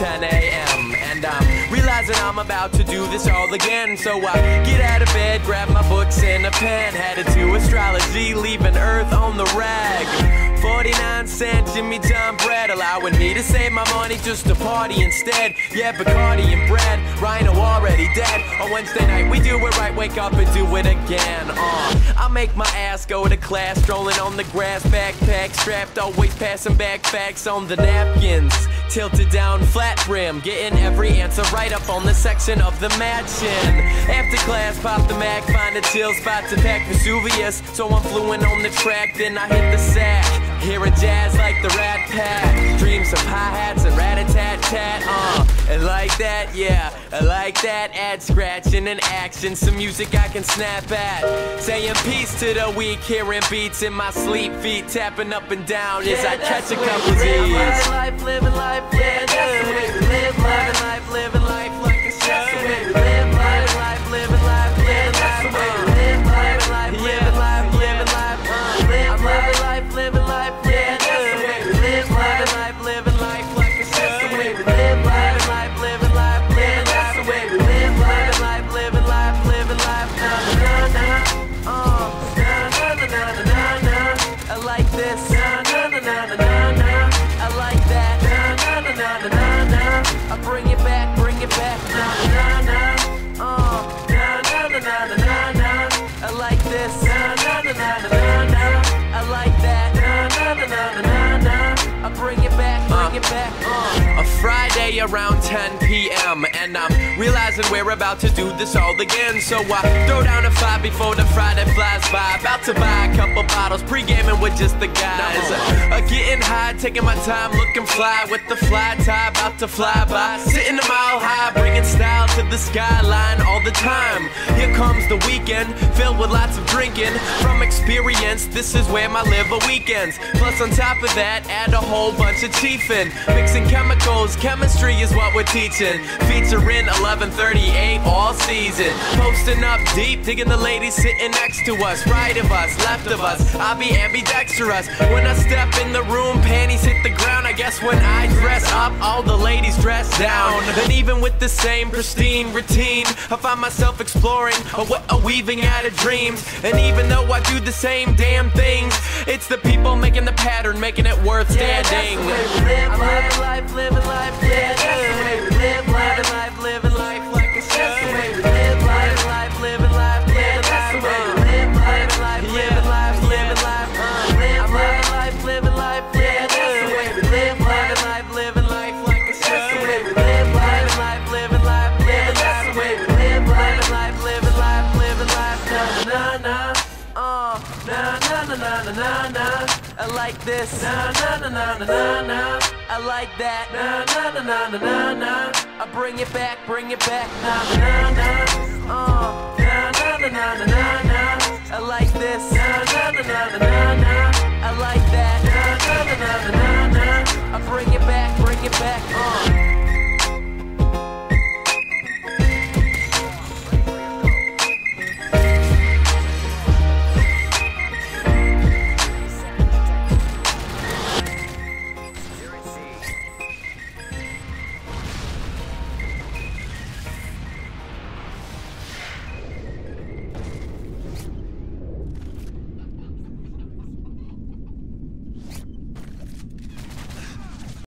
10 a.m. And I'm realizing I'm about to do this all again. So I get out of bed, grab my books and a pen, headed to astrology, leaving Earth on the rag. 49-cent Jimmy John bread, allowing me to save my money just to party instead. Yeah, Bacardi and bread, Rhino already dead. On Wednesday night we do it right, wake up and do it again. I make my ass go to class, strolling on the grass, backpack strapped, always passing back facts on the napkins. Tilted down, flat brim, getting every answer right up on the section of the matchin'. After class, pop the Mac, find a chill spot to pack Vesuvius. So I'm fluent on the track, then I hit the sack. Hearing jazz like the Rat Pack, dreams of hi-hats and rat-a-tat-tat. And like that, yeah, I like that. Add scratching and action, some music I can snap at. Saying peace to the weak, hearing beats in my sleep, feet tapping up and down as I catch a couple Z's. Living life, yeah, that's the way we live life. Living life like a chef. That's the way we live life. Living life, yeah, that's the way we live life. Living life, living life, living life, yeah, that's the way we live life. Living life like a chef. That's the way we live life. Living life, yeah, that's the way we live life. Living life, living life, na na na na na na na. I like this, na na na na na na. I like that, na na na na na na. I bring it back, na na na. Na na na na na na. I like this, na na na na na na. I like that, na na na na na na. I bring it back, A Friday around 10 p.m. and I'm realizing we're about to do this all again. So I throw down a 5 before the Friday flies by. About to buy a couple bottles, pre-gaming with just the guys. Getting high, taking my time, looking fly with the fly tie, about to fly by. Sitting a mile high, bringing style to the skyline all the time. Here comes the weekend, filled with lots of drinking. From experience, this is where my liver weekends. Plus on top of that, add a whole bunch of chiefin'. Mixing chemicals, chemistry is what we're teaching. Featuring 1138 all season. Posting up deep, digging the ladies sitting next to us. Right of us, left of us, I'll be ambidextrous. When I step in the room, panties hit the ground. I guess when I dress up, all the ladies dress down. And even with the same pristine routine, I find myself exploring a weaving out of dreams. And even though I do the same damn things, it's the people making the pattern, making it worth standing. I'm living life, yeah, that's the way we live life. Living life like a chef. That's the way we live life. Living life, yeah, that's the way we live life. Living life, living life, living life, yeah, that's the way we live life. Living life like a chef. That's the way we live life. Living life, yeah, that's the way we live life. Living life, na na na. Na na na na na na. I like this, na na na na na na. I like that, na na na na na na. I bring it back, na na na. Na na na na na na. I like this, na na na na na na. I like that, na na na na na. I bring it back,